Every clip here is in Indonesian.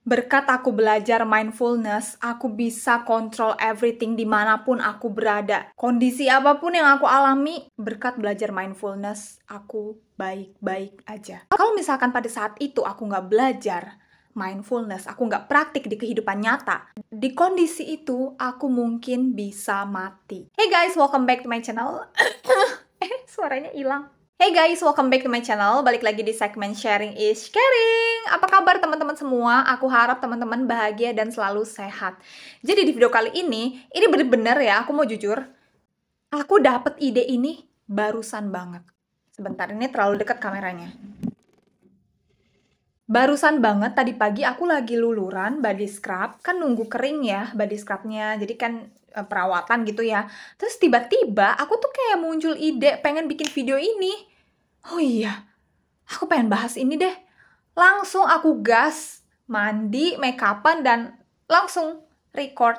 Berkat aku belajar mindfulness, aku bisa kontrol everything dimanapun aku berada. Kondisi apapun yang aku alami, berkat belajar mindfulness, aku baik-baik aja. Kalau misalkan pada saat itu aku nggak belajar mindfulness, aku nggak praktik di kehidupan nyata, di kondisi itu aku mungkin bisa mati. Hey guys, welcome back to my channel. Suaranya hilang. Hey guys, welcome back to my channel. Balik lagi di segmen Sharing is Caring. Apa kabar teman-teman semua? Aku harap teman-teman bahagia dan selalu sehat. Jadi di video kali ini bener-bener ya, aku mau jujur, aku dapet ide ini barusan banget. Sebentar, ini terlalu dekat kameranya. Barusan banget tadi pagi aku lagi luluran body scrub, kan nunggu kering ya body scrubnya, jadi kan perawatan gitu ya. Terus tiba-tiba aku tuh kayak muncul ide pengen bikin video ini. Oh iya, aku pengen bahas ini deh. Langsung aku gas, mandi, make upan, dan langsung record.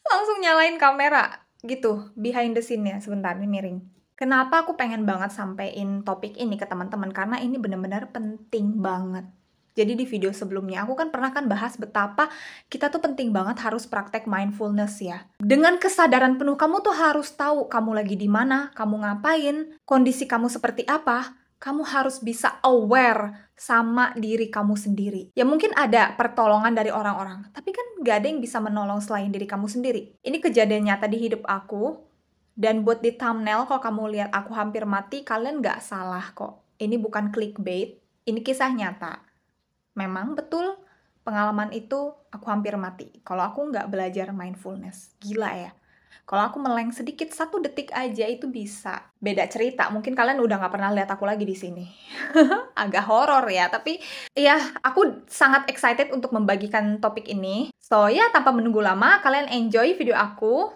Langsung nyalain kamera, gitu, behind the scene-nya. Sebentar, ini miring. Kenapa aku pengen banget sampein topik ini ke teman-teman? Karena ini benar-benar penting banget. Jadi di video sebelumnya, aku kan pernah bahas betapa kita tuh penting banget harus praktek mindfulness ya. Dengan kesadaran penuh, kamu tuh harus tahu kamu lagi di mana, kamu ngapain, kondisi kamu seperti apa. Kamu harus bisa aware sama diri kamu sendiri. Ya mungkin ada pertolongan dari orang-orang, tapi kan gak ada yang bisa menolong selain diri kamu sendiri. Ini kejadian nyata di hidup aku, dan buat di thumbnail kalau kamu lihat aku hampir mati, kalian gak salah kok. Ini bukan clickbait, ini kisah nyata. Memang betul, pengalaman itu aku hampir mati. Kalau aku nggak belajar mindfulness. Gila ya. Kalau aku meleng sedikit, 1 detik aja itu bisa. Beda cerita, mungkin kalian udah nggak pernah lihat aku lagi di sini. Agak horor ya, tapi ya aku sangat excited untuk membagikan topik ini. So ya, tanpa menunggu lama, kalian enjoy video aku.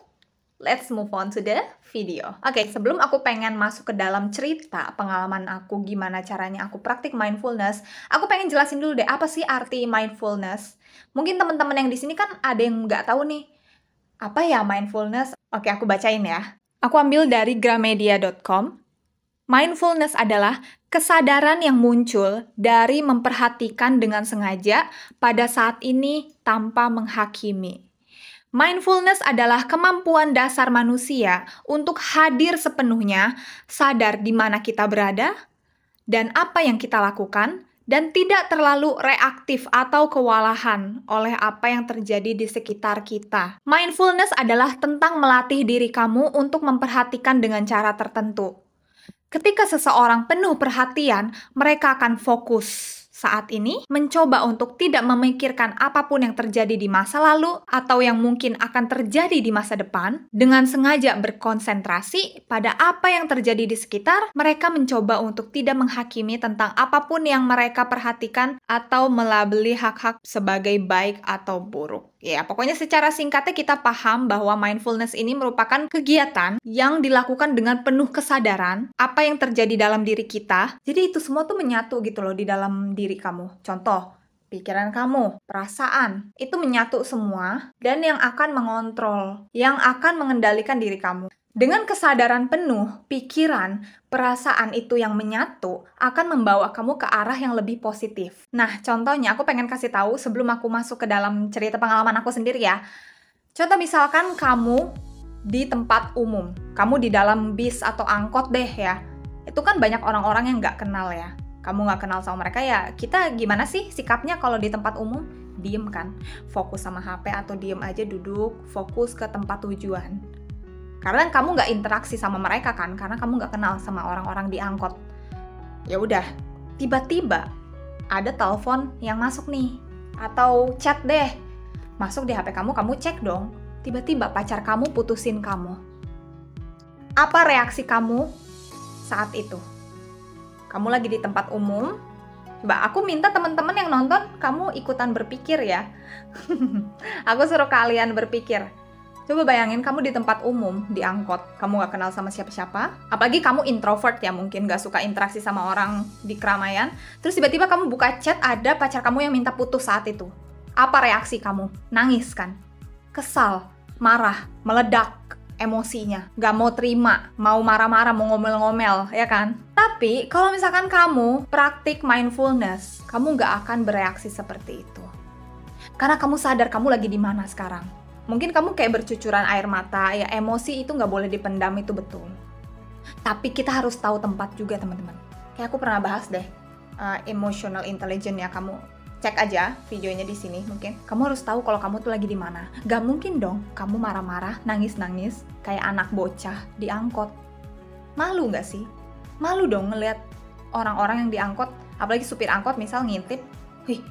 Let's move on to the video. Oke, sebelum aku pengen masuk ke dalam cerita pengalaman aku, gimana caranya aku praktik mindfulness, aku pengen jelasin dulu deh, apa sih arti mindfulness? Mungkin teman-teman yang di sini kan ada yang nggak tahu nih, apa ya mindfulness? Oke, aku bacain ya. Aku ambil dari gramedia.com. Mindfulness adalah kesadaran yang muncul dari memperhatikan dengan sengaja pada saat ini tanpa menghakimi. Mindfulness adalah kemampuan dasar manusia untuk hadir sepenuhnya, sadar di mana kita berada, dan apa yang kita lakukan, dan tidak terlalu reaktif atau kewalahan oleh apa yang terjadi di sekitar kita. Mindfulness adalah tentang melatih diri kamu untuk memperhatikan dengan cara tertentu. Ketika seseorang penuh perhatian, mereka akan fokus saat ini mencoba untuk tidak memikirkan apapun yang terjadi di masa lalu atau yang mungkin akan terjadi di masa depan. Dengan sengaja berkonsentrasi pada apa yang terjadi di sekitar, mereka mencoba untuk tidak menghakimi tentang apapun yang mereka perhatikan atau melabeli hak-hak sebagai baik atau buruk. Ya, pokoknya secara singkatnya kita paham bahwa mindfulness ini merupakan kegiatan yang dilakukan dengan penuh kesadaran apa yang terjadi dalam diri kita. Jadi itu semua tuh menyatu gitu loh di dalam diri kamu. Contoh, pikiran kamu, perasaan, itu menyatu semua dan yang akan mengontrol, yang akan mengendalikan diri kamu. Dengan kesadaran penuh, pikiran, perasaan itu yang menyatu akan membawa kamu ke arah yang lebih positif. Nah, contohnya aku pengen kasih tahu sebelum aku masuk ke dalam cerita pengalaman aku sendiri ya. Contoh misalkan kamu di tempat umum, kamu di dalam bis atau angkot deh ya. Itu kan banyak orang-orang yang nggak kenal ya. Kamu nggak kenal sama mereka ya, kita gimana sih sikapnya kalau di tempat umum? Diem kan, fokus sama HP atau diem aja duduk, fokus ke tempat tujuan. Karena kamu nggak interaksi sama mereka kan, karena kamu nggak kenal sama orang-orang di angkot. Ya udah, tiba-tiba ada telepon yang masuk nih, atau chat deh, masuk di HP kamu, kamu cek dong. Tiba-tiba pacar kamu putusin kamu. Apa reaksi kamu saat itu? Kamu lagi di tempat umum. Coba aku minta teman-teman yang nonton, kamu ikutan berpikir ya. Aku suruh kalian berpikir. Coba bayangin kamu di tempat umum, di angkot, kamu gak kenal sama siapa-siapa, apalagi kamu introvert ya mungkin, gak suka interaksi sama orang di keramaian, terus tiba-tiba kamu buka chat, ada pacar kamu yang minta putus saat itu. Apa reaksi kamu? Nangis kan? Kesal, marah, meledak emosinya, gak mau terima, mau marah-marah, mau ngomel-ngomel, ya kan? Tapi kalau misalkan kamu praktik mindfulness, kamu gak akan bereaksi seperti itu. Karena kamu sadar kamu lagi di mana sekarang. Mungkin kamu kayak bercucuran air mata, ya emosi itu nggak boleh dipendam, itu betul. Tapi kita harus tahu tempat juga teman-teman. Kayak aku pernah bahas deh, emotional intelligence ya, kamu cek aja videonya di sini mungkin. Kamu harus tahu kalau kamu tuh lagi di mana. Gak mungkin dong kamu marah-marah, nangis-nangis kayak anak bocah di angkot. Malu nggak sih? Malu dong ngelihat orang-orang yang di angkot, apalagi supir angkot misal ngintip, "Wih,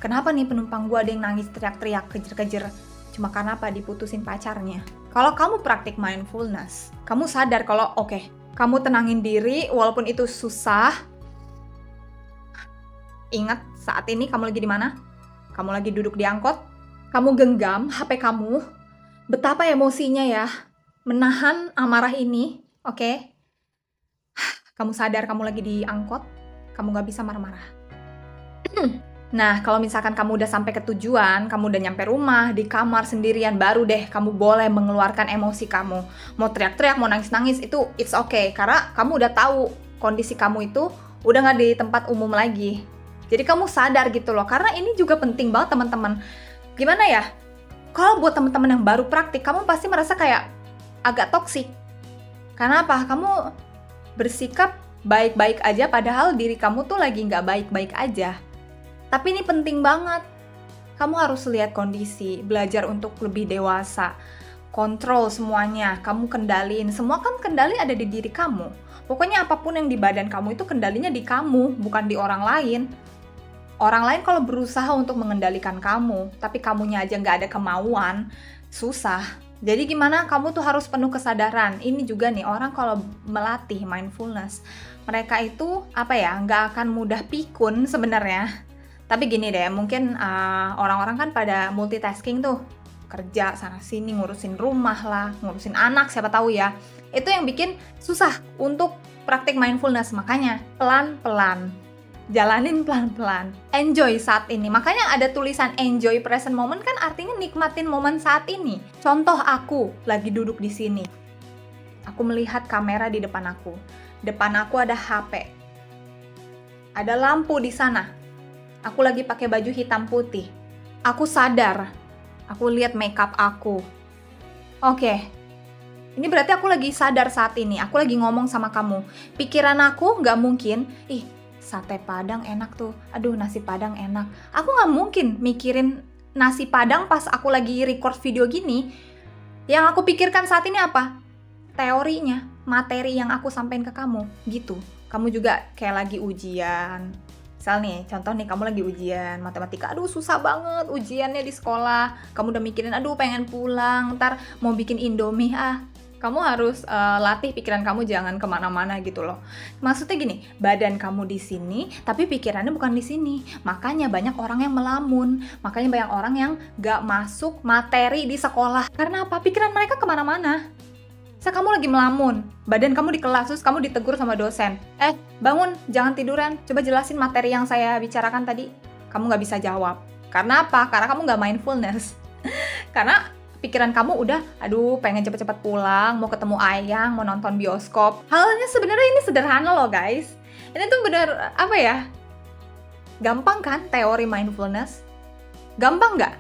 kenapa nih penumpang gua ada yang nangis teriak-teriak, kejer-kejer?" Cuma karena apa? Diputusin pacarnya. Kalau kamu praktik mindfulness, kamu sadar kalau oke, kamu tenangin diri walaupun itu susah. Ingat saat ini kamu lagi di mana? Kamu lagi duduk di angkot, kamu genggam HP kamu, betapa emosinya ya, menahan amarah ini, oke? Kamu sadar kamu lagi di angkot, kamu gak bisa marah-marah. Nah, kalau misalkan kamu udah sampai ke tujuan, kamu udah nyampe rumah, di kamar sendirian, baru deh kamu boleh mengeluarkan emosi kamu. Mau teriak-teriak, mau nangis-nangis, itu it's okay. Karena kamu udah tahu kondisi kamu itu udah gak di tempat umum lagi. Jadi kamu sadar gitu loh, karena ini juga penting banget teman-teman. Gimana ya? Kalau buat teman-teman yang baru praktik, kamu pasti merasa kayak agak toksik. Karena apa? Kamu bersikap baik-baik aja, padahal diri kamu tuh lagi nggak baik-baik aja. Tapi ini penting banget. Kamu harus lihat kondisi, belajar untuk lebih dewasa, kontrol semuanya, kamu kendaliin. Semua kan kendali ada di diri kamu. Pokoknya apapun yang di badan kamu itu kendalinya di kamu, bukan di orang lain. Orang lain kalau berusaha untuk mengendalikan kamu, tapi kamunya aja nggak ada kemauan, susah. Jadi gimana? Kamu tuh harus penuh kesadaran. Ini juga nih, orang kalau melatih mindfulness, mereka itu nggak akan mudah pikun sebenarnya. Tapi gini deh, mungkin orang-orang kan pada multitasking tuh, kerja sana sini, ngurusin rumah lah, ngurusin anak, siapa tahu ya. Itu yang bikin susah untuk praktik mindfulness. Makanya pelan-pelan, jalanin pelan-pelan, enjoy saat ini. Makanya ada tulisan enjoy present moment, kan artinya nikmatin momen saat ini. Contoh, aku lagi duduk di sini, aku melihat kamera di depan aku ada HP, ada lampu di sana, aku lagi pakai baju hitam putih, aku sadar, aku lihat makeup aku. Oke, ini berarti aku lagi sadar saat ini, aku lagi ngomong sama kamu. Pikiran aku nggak mungkin, sate padang enak tuh, aduh nasi padang enak. Aku nggak mungkin mikirin nasi padang pas aku lagi record video gini. Yang aku pikirkan saat ini apa? Teorinya, materi yang aku sampaikan ke kamu, gitu. Kamu juga kayak lagi ujian. Misal nih, contoh nih, kamu lagi ujian matematika, aduh susah banget ujiannya di sekolah. Kamu udah mikirin, aduh pengen pulang, ntar mau bikin Indomie, kamu harus latih pikiran kamu jangan kemana-mana gitu loh. Maksudnya gini, badan kamu di sini, tapi pikirannya bukan di sini. Makanya banyak orang yang melamun, makanya banyak orang yang gak masuk materi di sekolah. Karena apa? Pikiran mereka kemana-mana. Kamu lagi melamun, badan kamu di kelas, terus kamu ditegur sama dosen. Bangun, jangan tiduran, coba jelasin materi yang saya bicarakan tadi. Kamu gak bisa jawab. Karena apa? Karena kamu gak mindfulness. Karena pikiran kamu udah, aduh pengen cepet-cepet pulang, mau ketemu Ayang, mau nonton bioskop. Halnya sebenarnya ini sederhana loh guys. Ini tuh bener, gampang kan teori mindfulness? Gampang nggak?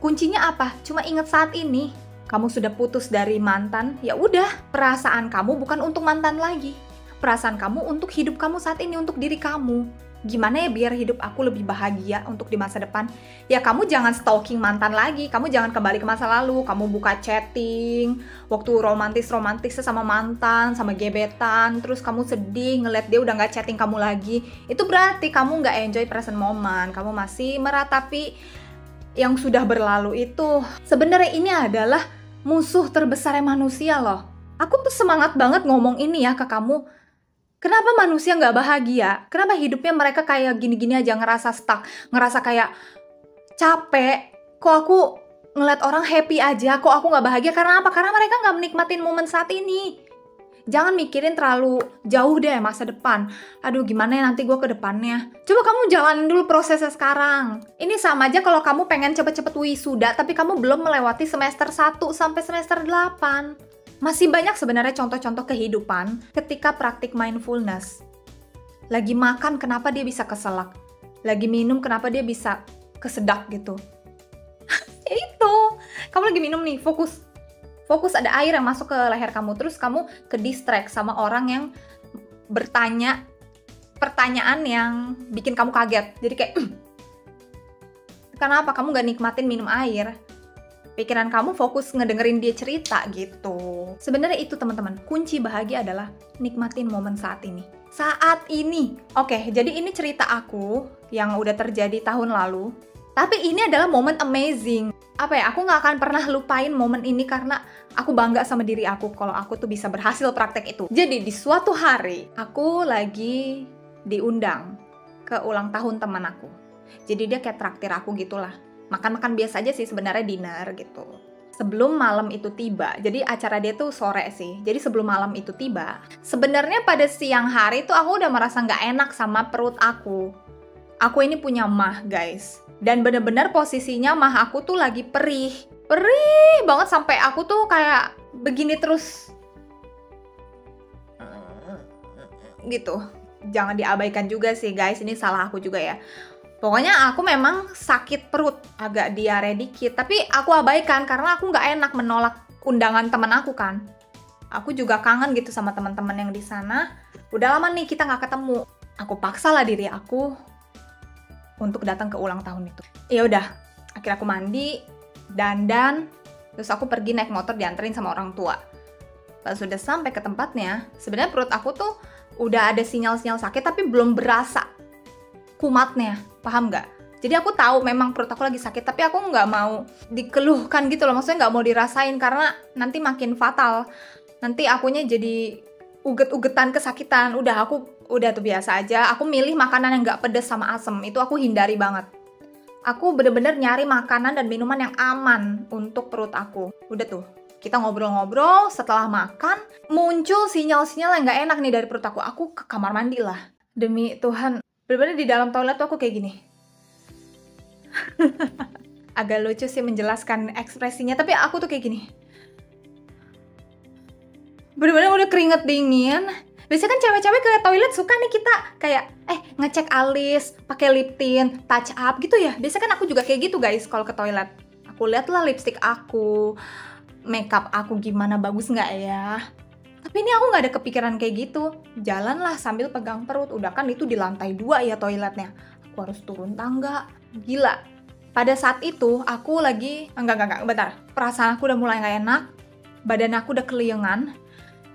Kuncinya apa? Cuma ingat saat ini. Kamu sudah putus dari mantan, ya udah, perasaan kamu bukan untuk mantan lagi. Perasaan kamu untuk hidup kamu saat ini, untuk diri kamu. Gimana ya biar hidup aku lebih bahagia untuk di masa depan? Ya kamu jangan stalking mantan lagi, kamu jangan kembali ke masa lalu, kamu buka chatting, waktu romantis-romantisnya sama mantan, sama gebetan, terus kamu sedih ngeliat dia udah gak chatting kamu lagi. Itu berarti kamu gak enjoy present moment, kamu masih meratapi yang sudah berlalu itu. Sebenarnya ini adalah musuh terbesar manusia loh. Aku tuh semangat banget ngomong ini ya ke kamu. Kenapa manusia nggak bahagia? Kenapa hidupnya mereka kayak gini-gini aja, ngerasa stuck, ngerasa kayak capek? Kok aku ngeliat orang happy aja, kok aku nggak bahagia? Karena apa? Karena mereka nggak menikmatin momen saat ini. Jangan mikirin terlalu jauh deh masa depan. Aduh gimana ya nanti gue ke depannya. Coba kamu jalanin dulu prosesnya sekarang. Ini sama aja kalau kamu pengen cepet-cepet wisuda, tapi kamu belum melewati semester 1 sampai semester 8. Masih banyak sebenarnya contoh-contoh kehidupan ketika praktik mindfulness. Lagi makan, kenapa dia bisa keselak? Lagi minum, kenapa dia bisa kesedak gitu. Ya itu, kamu lagi minum nih, fokus ada air yang masuk ke leher kamu, terus kamu ke distract sama orang yang bertanya pertanyaan yang bikin kamu kaget. Jadi kayak kenapa kamu gak nikmatin minum air? Pikiran kamu fokus ngedengerin dia cerita gitu. Sebenarnya itu teman-teman, kunci bahagia adalah nikmatin momen saat ini. Saat ini. Oke, jadi ini cerita aku yang udah terjadi tahun lalu. Tapi ini adalah momen amazing. Apa ya, aku gak akan pernah lupain momen ini karena aku bangga sama diri aku kalau aku tuh bisa berhasil praktek itu. Jadi di suatu hari, aku lagi diundang ke ulang tahun teman aku. Jadi dia kayak traktir aku gitulah. Makan-makan biasa aja sih sebenarnya, dinner gitu. Sebelum malam itu tiba, jadi acara dia tuh sore sih. Jadi sebelum malam itu tiba, sebenarnya pada siang hari tuh aku udah merasa nggak enak sama perut aku. Aku ini punya mah guys. Dan bener-bener posisinya mah aku tuh lagi perih banget sampai aku tuh kayak begini terus gitu. Jangan diabaikan juga sih guys, ini salah aku juga ya. Pokoknya aku memang sakit perut, agak diare dikit, tapi aku abaikan karena aku nggak enak menolak undangan teman aku kan. Aku juga kangen gitu sama teman-teman yang di sana. Udah lama nih kita nggak ketemu. Aku paksalah diri aku untuk datang ke ulang tahun itu. Ya udah, akhirnya aku mandi, dandan, terus aku pergi naik motor dianterin sama orang tua. Pas sudah sampai ke tempatnya, sebenarnya perut aku tuh udah ada sinyal-sinyal sakit tapi belum berasa kumatnya, paham nggak? Jadi aku tahu memang perut aku lagi sakit, tapi aku nggak mau dikeluhkan gitu loh, maksudnya nggak mau dirasain karena nanti makin fatal. Nanti akunya jadi uget-ugetan kesakitan. Aku udah tuh biasa aja. Aku milih makanan yang nggak pedes sama asem, itu aku hindari banget. Aku bener-bener nyari makanan dan minuman yang aman untuk perut aku. Udah tuh, kita ngobrol-ngobrol, setelah makan, muncul sinyal-sinyal yang nggak enak nih dari perut aku. Aku ke kamar mandi lah. Demi Tuhan, bener-bener di dalam toilet tuh aku kayak gini. Agak lucu sih menjelaskan ekspresinya, tapi aku tuh kayak gini. Bener-bener udah keringet dingin. Biasanya kan cewek-cewek ke toilet suka nih kita kayak ngecek alis, pakai lip tint, touch up gitu ya. Biasanya kan aku juga kayak gitu guys kalau ke toilet. Aku lihat lah lipstick aku, makeup aku gimana, bagus nggak ya. Tapi ini aku nggak ada kepikiran kayak gitu. Jalan lah sambil pegang perut. Udah kan itu di lantai 2 ya toiletnya. Aku harus turun tangga. Gila. Pada saat itu aku lagi enggak, bentar. Perasaan aku udah mulai nggak enak. Badan aku udah keliengan.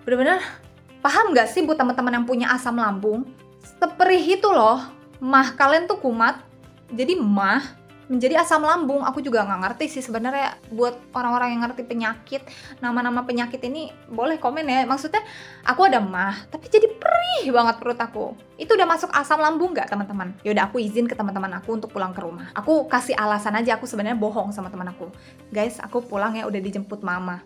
Bener-bener, paham nggak sih buat teman-teman yang punya asam lambung? Seperih itu loh. Mah kalian tuh kumat. Jadi mah menjadi asam lambung. Aku juga nggak ngerti sih sebenarnya. Buat orang-orang yang ngerti penyakit, nama-nama penyakit ini boleh komen ya. Maksudnya aku ada mah, tapi jadi perih banget perut aku. Itu udah masuk asam lambung nggak teman-teman? Yaudah aku izin ke teman-teman aku untuk pulang ke rumah. Aku kasih alasan aja, aku sebenarnya bohong sama teman aku. Guys, aku pulang ya, udah dijemput mama.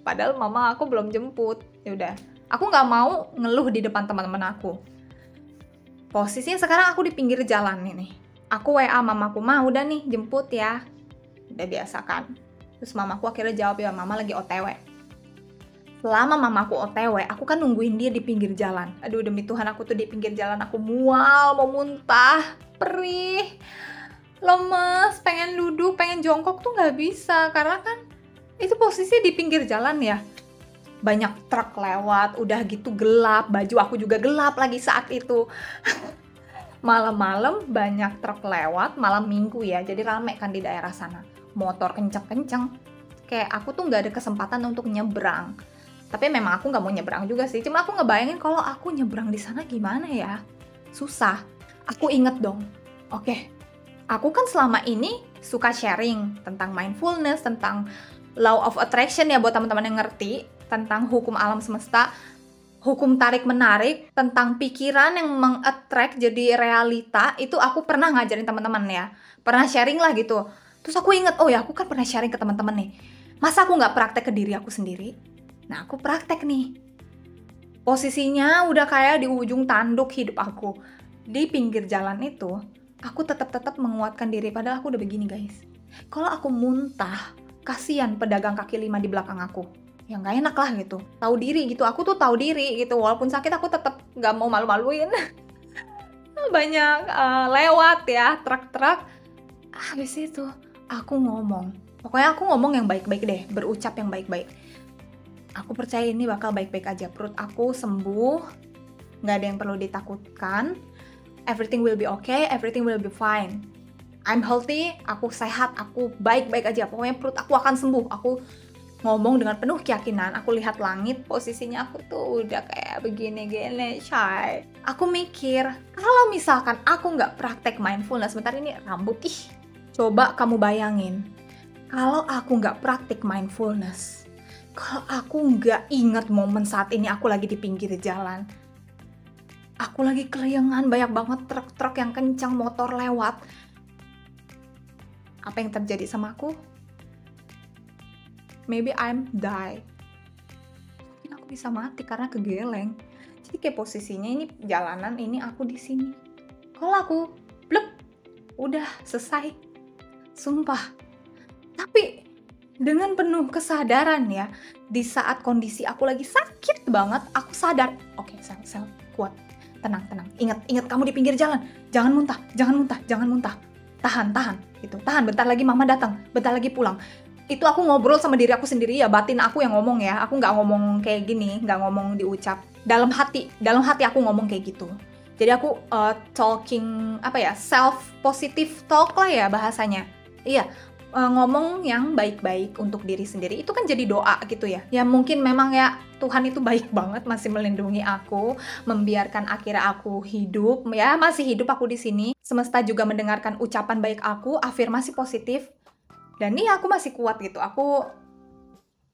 Padahal mama aku belum jemput. Yaudah, aku nggak mau ngeluh di depan teman-teman aku. Posisinya sekarang aku di pinggir jalan nih. Aku WA mamaku, "Ma, udah nih jemput ya." Udah biasa kan. Terus mamaku akhirnya jawab, "Ya mama lagi OTW." Selama mamaku OTW, aku kan nungguin dia di pinggir jalan. Aduh demi Tuhan, aku tuh di pinggir jalan, aku mual, mau muntah, perih, lemes, pengen duduk, pengen jongkok tuh nggak bisa. Karena kan itu posisi di pinggir jalan ya. Banyak truk lewat, udah gitu gelap, baju aku juga gelap lagi saat itu. Malam-malam banyak truk lewat, malam minggu ya, jadi rame kan di daerah sana. Motor kenceng-kenceng. Kayak aku tuh nggak ada kesempatan untuk nyebrang. Tapi memang aku nggak mau nyebrang juga sih. Cuma aku ngebayangin kalau aku nyebrang di sana gimana ya. Susah. Aku inget dong. Oke, aku kan selama ini suka sharing tentang mindfulness, tentang law of attraction ya buat teman-teman yang ngerti. Tentang hukum alam semesta. Hukum tarik-menarik, tentang pikiran yang meng-attract jadi realita, itu aku pernah ngajarin teman-teman ya. Pernah sharing lah gitu. Terus aku inget, oh ya aku kan pernah sharing ke teman-teman nih. Masa aku nggak praktek ke diri aku sendiri? Nah aku praktek nih. Posisinya udah kayak di ujung tanduk hidup aku. Di pinggir jalan itu, aku tetap menguatkan diri. Padahal aku udah begini guys. Kalau aku muntah, kasihan pedagang kaki lima di belakang aku. Ya nggak enak lah gitu, tahu diri gitu, aku tuh tahu diri gitu, walaupun sakit aku tetap nggak mau malu-maluin. Banyak lewat ya truk-truk, Habis itu aku ngomong, pokoknya aku ngomong yang baik-baik deh, berucap yang baik-baik. Aku percaya ini bakal baik-baik aja, perut aku sembuh, nggak ada yang perlu ditakutkan, everything will be okay, everything will be fine. I'm healthy, aku sehat, aku baik-baik aja, pokoknya perut aku akan sembuh. Aku ngomong dengan penuh keyakinan, aku lihat langit, posisinya aku tuh udah kayak begini-gini, shy. Aku mikir, kalau misalkan aku nggak praktek mindfulness, sebentar ini rambut, coba kamu bayangin, kalau aku nggak praktek mindfulness, kalau aku nggak inget momen saat ini aku lagi di pinggir jalan, aku lagi kelayangan, banyak banget truk-truk yang kencang, motor lewat, apa yang terjadi sama aku? Maybe I'm die. Mungkin aku bisa mati karena kegeleng. Jadi kayak posisinya ini jalanan, ini aku di sini. Kalau aku blep, udah selesai. Sumpah. Tapi dengan penuh kesadaran ya, di saat kondisi aku lagi sakit banget, aku sadar, oke, sel kuat. Tenang. Ingat kamu di pinggir jalan. Jangan muntah. Tahan gitu. Tahan, bentar lagi mama datang, bentar lagi pulang. Itu aku ngobrol sama diri aku sendiri ya, batin aku yang ngomong ya. Aku nggak ngomong kayak gini, nggak ngomong diucap. Dalam hati aku ngomong kayak gitu. Jadi aku talking, self positive talk lah ya bahasanya. Iya, ngomong yang baik-baik untuk diri sendiri. Itu kan jadi doa gitu ya. Ya mungkin memang ya Tuhan itu baik banget, masih melindungi aku, membiarkan akhirnya aku hidup. Ya masih hidup aku di sini. Semesta juga mendengarkan ucapan baik aku, afirmasi positif. Dan nih aku masih kuat gitu, aku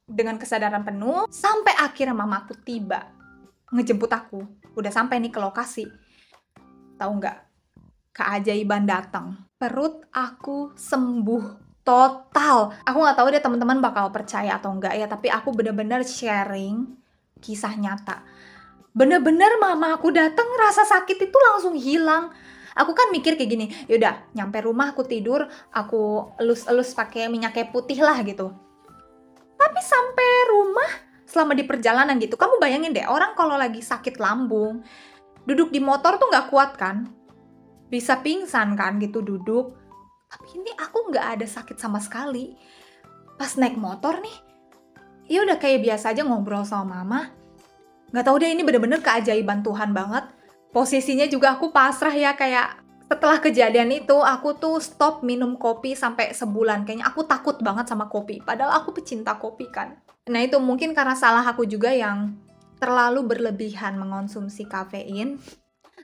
dengan kesadaran penuh, sampai akhirnya mama aku tiba, ngejemput aku, udah sampai nih ke lokasi. Tahu nggak? Keajaiban datang. Perut aku sembuh total. Aku nggak tahu deh teman-teman bakal percaya atau enggak ya, tapi aku bener-bener sharing kisah nyata. Bener-bener mama aku datang, rasa sakit itu langsung hilang. Aku kan mikir kayak gini, yaudah nyampe rumah aku tidur, aku elus-elus pakai minyak kayu putih lah gitu. Tapi sampai rumah, selama di perjalanan gitu, kamu bayangin deh, orang kalau lagi sakit lambung, duduk di motor tuh nggak kuat kan? Bisa pingsan kan gitu duduk. Tapi ini aku nggak ada sakit sama sekali. Pas naik motor nih, ya udah kayak biasa aja ngobrol sama mama. Nggak tahu deh, ini bener-bener keajaiban Tuhan banget. Posisinya juga aku pasrah ya, kayak setelah kejadian itu aku tuh stop minum kopi sampai sebulan. Kayaknya aku takut banget sama kopi, padahal aku pecinta kopi kan. Nah itu mungkin karena salah aku juga yang terlalu berlebihan mengonsumsi kafein,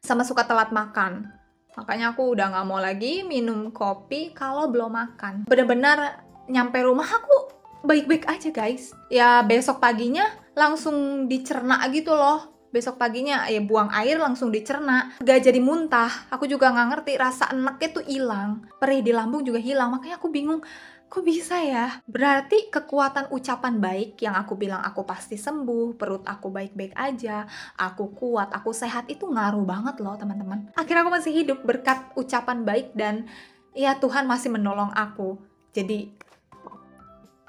sama suka telat makan. Makanya aku udah gak mau lagi minum kopi kalau belum makan. Bener-bener nyampe rumah aku baik-baik aja guys. Ya besok paginya langsung dicerna gitu loh. Besok paginya ya buang air langsung dicerna. Gak jadi muntah. Aku juga gak ngerti, rasa enaknya tuh hilang. Perih di lambung juga hilang. Makanya aku bingung, kok bisa ya? Berarti kekuatan ucapan baik yang aku bilang aku pasti sembuh, perut aku baik-baik aja, aku kuat, aku sehat, itu ngaruh banget loh teman-teman. Akhirnya aku masih hidup berkat ucapan baik dan ya Tuhan masih menolong aku. Jadi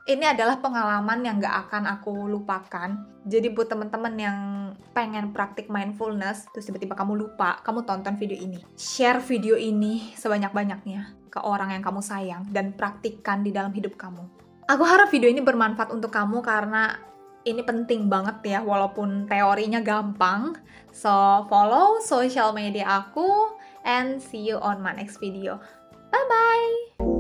ini adalah pengalaman yang gak akan aku lupakan. Jadi buat teman-teman yang pengen praktik mindfulness, terus tiba-tiba kamu lupa, kamu tonton video ini. Share video ini sebanyak-banyaknya ke orang yang kamu sayang dan praktikkan di dalam hidup kamu. Aku harap video ini bermanfaat untuk kamu karena ini penting banget ya, walaupun teorinya gampang. So, follow social media aku and see you on my next video. Bye-bye!